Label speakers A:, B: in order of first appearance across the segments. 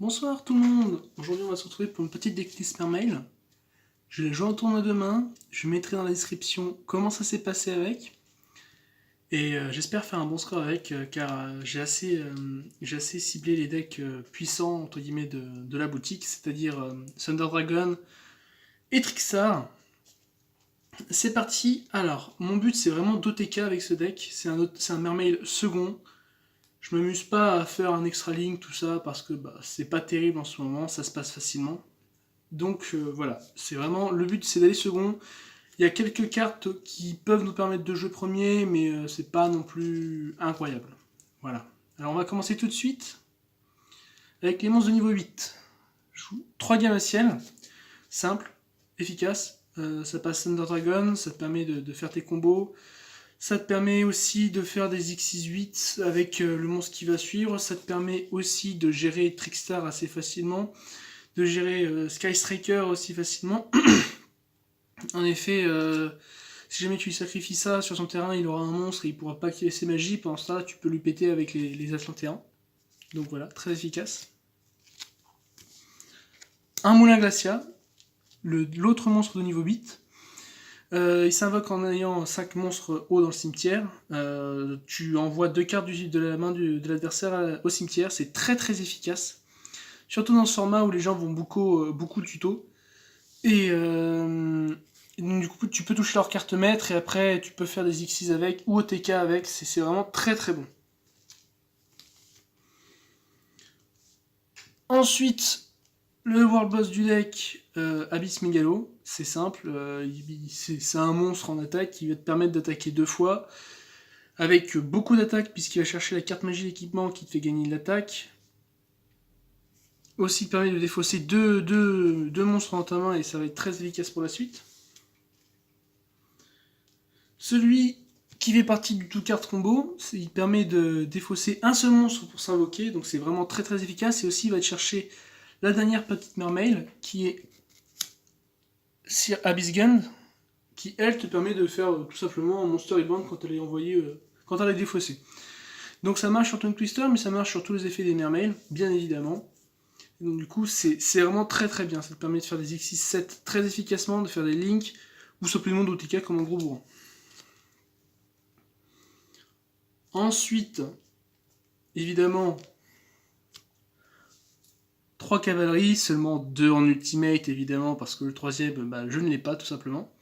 A: Bonsoir tout le monde. Aujourd'hui on va se retrouver pour une petite decklist par mail. Je l'ai joué en tournoi demain, je mettrai dans la description comment ça s'est passé avec. Et j'espère faire un bon score avec car j'ai assez ciblé les decks puissants entre guillemets de la boutique, c'est-à-dire Thunder Dragon et Trickstar. C'est parti. Alors, mon but c'est vraiment d'OTK avec ce deck, c'est un Mermail second. Je m'amuse pas à faire un extra link, tout ça, parce que c'est pas terrible en ce moment, ça se passe facilement. Donc voilà, c'est vraiment le but, c'est d'aller second. Il y a quelques cartes qui peuvent nous permettre de jouer premier, mais c'est pas non plus incroyable. Voilà. Alors on va commencer tout de suite avec les monstres de niveau 8. Je joue 3 gammes à ciel, simple, efficace. Ça passe Thunder Dragon, ça te permet de faire tes combos. Ça te permet aussi de faire des X6-8 avec le monstre qui va suivre. Ça te permet aussi de gérer Trickstar assez facilement, de gérer Sky Striker aussi facilement. En effet, si jamais tu lui sacrifies ça sur son terrain, il aura un monstre et il pourra pas activer ses magies. Pendant ce temps-là, tu peux lui péter avec les Atlantéens. Donc voilà, très efficace. Un Moulin Glacia, l'autre monstre de niveau 8. Il s'invoque en ayant 5 monstres hauts dans le cimetière. Tu envoies 2 cartes de la main de l'adversaire au cimetière. C'est très très efficace. Surtout dans ce format où les gens vont beaucoup tuto. Et donc, du coup, tu peux toucher leur carte maître et après tu peux faire des X6 avec ou OTK avec. C'est vraiment très très bon. Ensuite, le world boss du deck, Abyss Megalo. C'est simple, c'est un monstre en attaque qui va te permettre d'attaquer 2 fois, avec beaucoup d'attaques puisqu'il va chercher la carte magie d'équipement qui te fait gagner de l'attaque. Aussi permet de défausser deux monstres dans ta main et ça va être très efficace pour la suite. Celui qui fait partie du tout carte combo, il permet de défausser un seul monstre pour s'invoquer, donc c'est vraiment très très efficace. Et aussi il va te chercher la dernière petite mermail qui est Sir Abyss Gun, qui elle te permet de faire tout simplement un monster event quand elle est envoyée, quand elle est défaussée. Donc ça marche sur Tongue Twister, mais ça marche sur tous les effets des mermails, bien évidemment. Et donc du coup c'est vraiment très très bien, ça te permet de faire des X6-7 très efficacement, de faire des links, ou simplement d'OTK comme un gros bourrin. Ensuite, évidemment, 3 cavaleries, seulement 2 en ultimate évidemment, parce que le troisième, je ne l'ai pas tout simplement.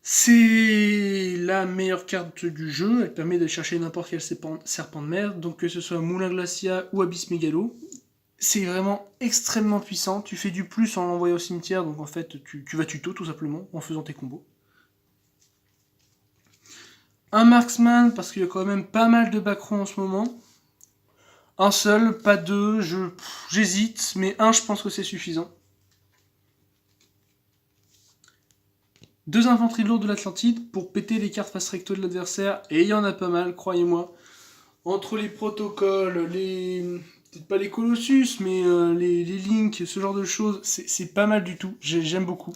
A: C'est la meilleure carte du jeu, elle permet de chercher n'importe quel serpent de mer, donc que ce soit Moulin Glacia ou Abyss Megalo. C'est vraiment extrêmement puissant, tu fais du plus en l'envoyant au cimetière, donc en fait tu vas tuto tout simplement en faisant tes combos. Un marksman, parce qu'il y a quand même pas mal de backrow en ce moment. Un seul, pas deux, j'hésite, mais un je pense que c'est suffisant. 2 infanteries lourdes de l'Atlantide pour péter les cartes face recto de l'adversaire, et il y en a pas mal, croyez-moi. Entre les protocoles, peut-être pas les Colossus, mais les links, ce genre de choses, c'est pas mal du tout, j'aime beaucoup.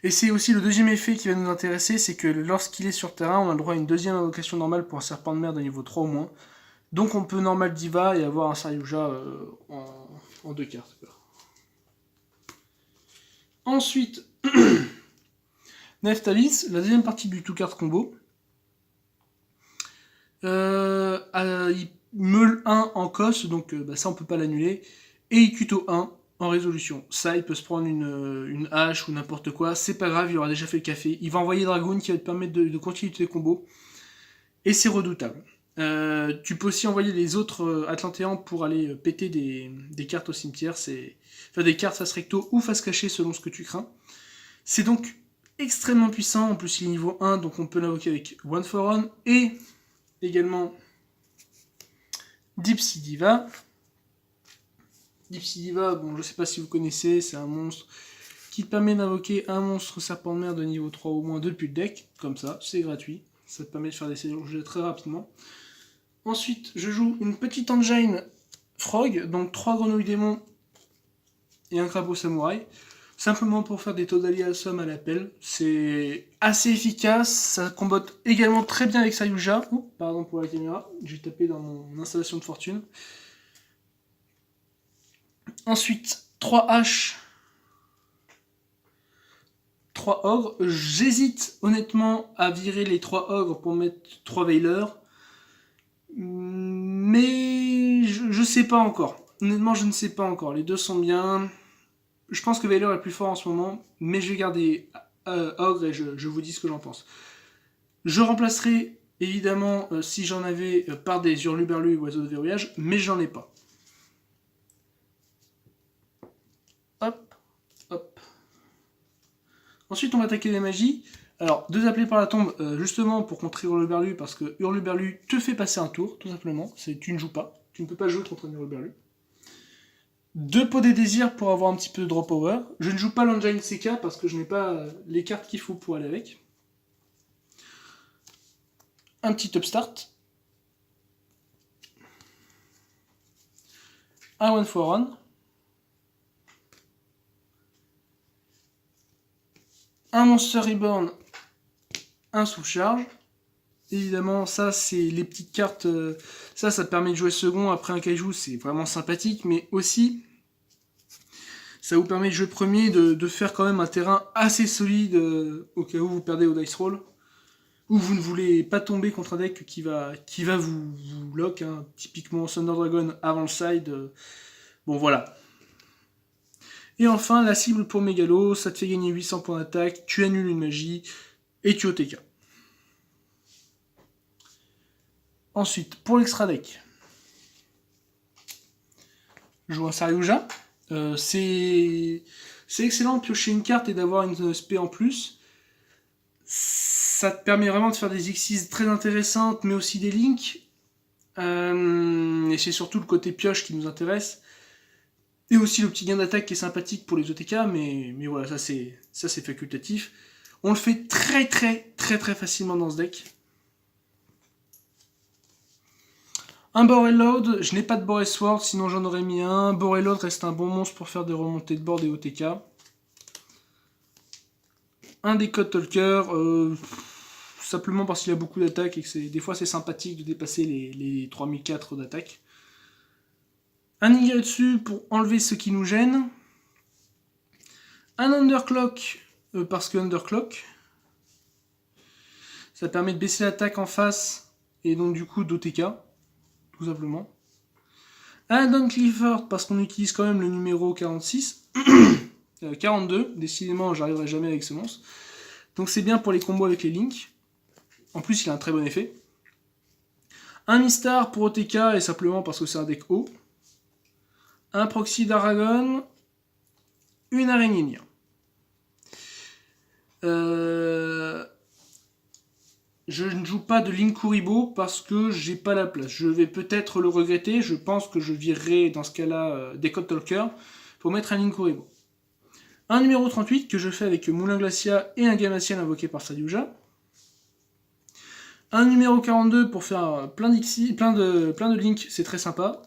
A: Et c'est aussi le deuxième effet qui va nous intéresser, c'est que lorsqu'il est sur terrain, on a le droit à une deuxième invocation normale pour un serpent de mer de niveau 3 au moins. Donc on peut normal Diva et avoir un Saryuja en 2 cartes. Ensuite, Neftalis, la deuxième partie du tout carte combo. Il meule 1 en cos, donc ça on peut pas l'annuler. Et il cuto 1 en résolution. Ça, il peut se prendre une hache ou n'importe quoi, c'est pas grave, il aura déjà fait le café. Il va envoyer Dragoon qui va te permettre de continuer tes combos. Et c'est redoutable. Tu peux aussi envoyer les autres Atlantéens pour aller péter des cartes au cimetière, enfin des cartes face recto ou face cachée selon ce que tu crains. C'est donc extrêmement puissant, en plus il est niveau 1, donc on peut l'invoquer avec One for One, et également Deep Sea Diva. Deep Sea Diva, bon je sais pas si vous connaissez, c'est un monstre qui te permet d'invoquer un monstre serpent de mer de niveau 3 au moins depuis le deck, comme ça, c'est gratuit, ça te permet de faire des séjours très rapidement. Ensuite, je joue une petite engine frog, donc 3 grenouilles démons et un crapaud samouraï, simplement pour faire des Totally Awesome à l'appel. C'est assez efficace, ça combote également très bien avec Saryuja. Oups, pardon pour la caméra, j'ai tapé dans mon installation de fortune. Ensuite, 3 haches, 3 ogres. J'hésite honnêtement à virer les 3 ogres pour mettre 3 veileurs. Mais je sais pas encore. Honnêtement, je ne sais pas encore. Les deux sont bien. Je pense que Veileur est plus fort en ce moment, mais je vais garder Ogre et je vous dis ce que j'en pense. Je remplacerai évidemment, si j'en avais, par des hurluberlus et oiseaux de verrouillage, mais j'en ai pas. Hop, hop. Ensuite, on va attaquer les magies. Alors, 2 appelés par la tombe, justement pour contrer Hurluberlu, parce que Hurluberlu te fait passer un tour, tout simplement. Tu ne joues pas. Tu ne peux pas jouer contre un Hurluberlu. 2 pots des désirs pour avoir un petit peu de draw power. Je ne joue pas l'Engine CK parce que je n'ai pas les cartes qu'il faut pour aller avec. Un petit upstart. Un one for one. Un Monster Reborn. Un sous-charge. Évidemment, ça, c'est les petites cartes. Ça permet de jouer second après un kaiju, c'est vraiment sympathique. Mais aussi, ça vous permet de jouer premier, de faire quand même un terrain assez solide au cas où vous perdez au dice roll. Ou vous ne voulez pas tomber contre un deck qui va vous lock. Hein. Typiquement, Thunder Dragon avant le side. Bon, voilà. Et enfin, la cible pour Mégalo, ça te fait gagner 800 points d'attaque, tu annules une magie, et tu OTK. Ensuite, pour l'extra deck, je joue un Saryuja. C'est excellent de piocher une carte et d'avoir une SP en plus. Ça te permet vraiment de faire des Xyz très intéressantes, mais aussi des links. Et c'est surtout le côté pioche qui nous intéresse. Et aussi le petit gain d'attaque qui est sympathique pour les OTK, mais voilà, ça c'est facultatif. On le fait très facilement dans ce deck. Un Borreload, je n'ai pas de Borel Sword, sinon j'en aurais mis un. Borreload reste un bon monstre pour faire des remontées de board et OTK. Un Decode Talker, simplement parce qu'il a beaucoup d'attaque et que des fois c'est sympathique de dépasser les 3004 d'attaque. Un Nigetsu pour enlever ce qui nous gêne. Un Underclock, parce que Underclock, ça permet de baisser l'attaque en face et donc du coup d'OTK, tout simplement. Un Don Clifford, parce qu'on utilise quand même le numéro 46. 42, décidément j'arriverai jamais avec ce monstre. Donc c'est bien pour les combos avec les links. En plus il a un très bon effet. Un Mistar pour OTK et simplement parce que c'est un deck haut. Un Proxy d'Aragon. Une araignée Nier. Je ne joue pas de Linkuribo parce que j'ai pas la place. Je vais peut-être le regretter. Je pense que je virerai dans ce cas-là Decode Talker pour mettre un Linkuribo. Un numéro 38 que je fais avec Moulin Glacia et un Gamacien invoqué par Saryuja. Un numéro 42 pour faire plein de links, c'est très sympa.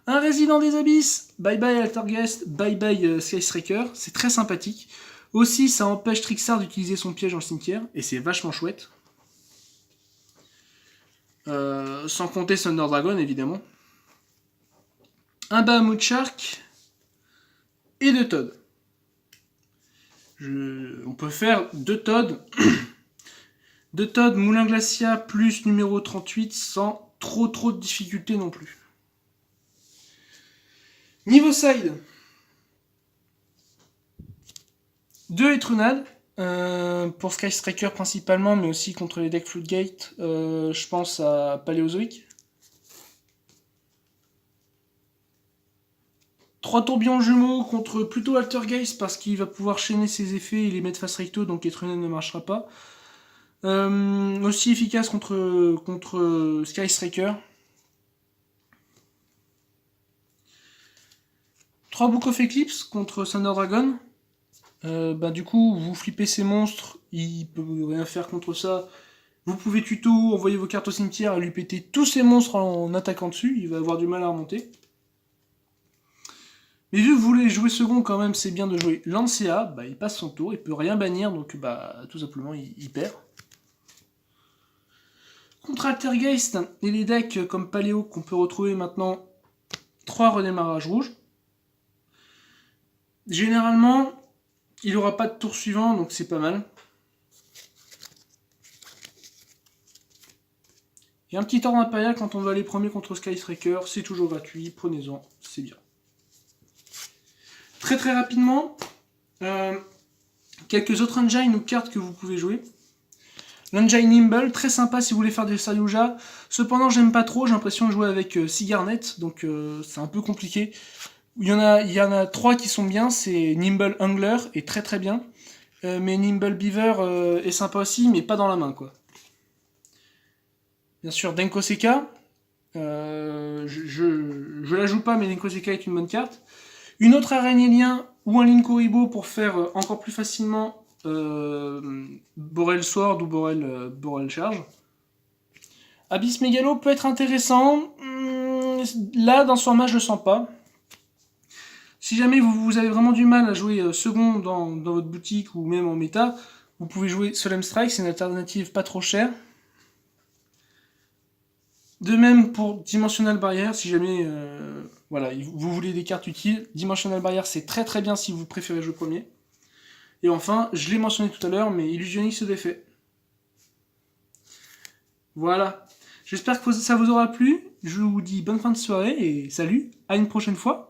A: Un Résident des Abysses, bye bye Altergeist, bye bye Sky Striker, c'est très sympathique. Aussi, ça empêche Trixar d'utiliser son piège dans le cimetière, et c'est vachement chouette. Sans compter Thunder Dragon, évidemment. Un Bahamut Shark et 2 Todd. On peut faire 2 Todd. 2 Todd Moulin Glacia plus numéro 38 sans trop de difficultés non plus. Niveau side, 2 Etrunad, pour Sky Striker principalement, mais aussi contre les decks Floodgate, je pense à Paléozoic. 3 tourbillons jumeaux contre plutôt Altergeist parce qu'il va pouvoir chaîner ses effets et les mettre face recto, donc Etrunad ne marchera pas. Aussi efficace contre Sky Striker. 3 Book of Eclipse contre Thunder Dragon. Du coup, vous flippez ces monstres, il peut rien faire contre ça. Vous pouvez tuto, envoyer vos cartes au cimetière et lui péter tous ces monstres en attaquant dessus, il va avoir du mal à remonter. Mais vu que vous voulez jouer second quand même, c'est bien de jouer Lancea, il passe son tour, il peut rien bannir, donc tout simplement il perd. Contre Altergeist et les decks comme Paléo qu'on peut retrouver maintenant 3 redémarrages rouges. Généralement, il n'aura pas de tour suivant, donc c'est pas mal. Et un petit ordre impérial quand on va aller premier contre Skystriker, c'est toujours gratuit, prenez-en, c'est bien. Très très rapidement, quelques autres engines ou cartes que vous pouvez jouer. L'engine Nimble, très sympa si vous voulez faire des Sayuja. Cependant, j'aime pas trop, j'ai l'impression de jouer avec Cigarnet, donc c'est un peu compliqué. Il y en a 3 qui sont bien, c'est Nimble Angler, est très très bien. Mais Nimble Beaver est sympa aussi, mais pas dans la main, quoi. Bien sûr, Denko Seka. Je la joue pas, mais Denko Seka est une bonne carte. Une autre araignée lien ou un Linkuribo pour faire encore plus facilement Borel Sword ou Borel Charge. Abyss Megalo peut être intéressant. Là, dans ce format, je le sens pas. Si jamais vous avez vraiment du mal à jouer second dans votre boutique ou même en méta, vous pouvez jouer Solemn Strike, c'est une alternative pas trop chère. De même pour Dimensional Barrier, si jamais voilà, vous voulez des cartes utiles, Dimensional Barrier c'est très très bien si vous préférez jouer premier. Et enfin, je l'ai mentionné tout à l'heure, mais Illusionniste se défait. Voilà. J'espère que ça vous aura plu. Je vous dis bonne fin de soirée et salut, à une prochaine fois.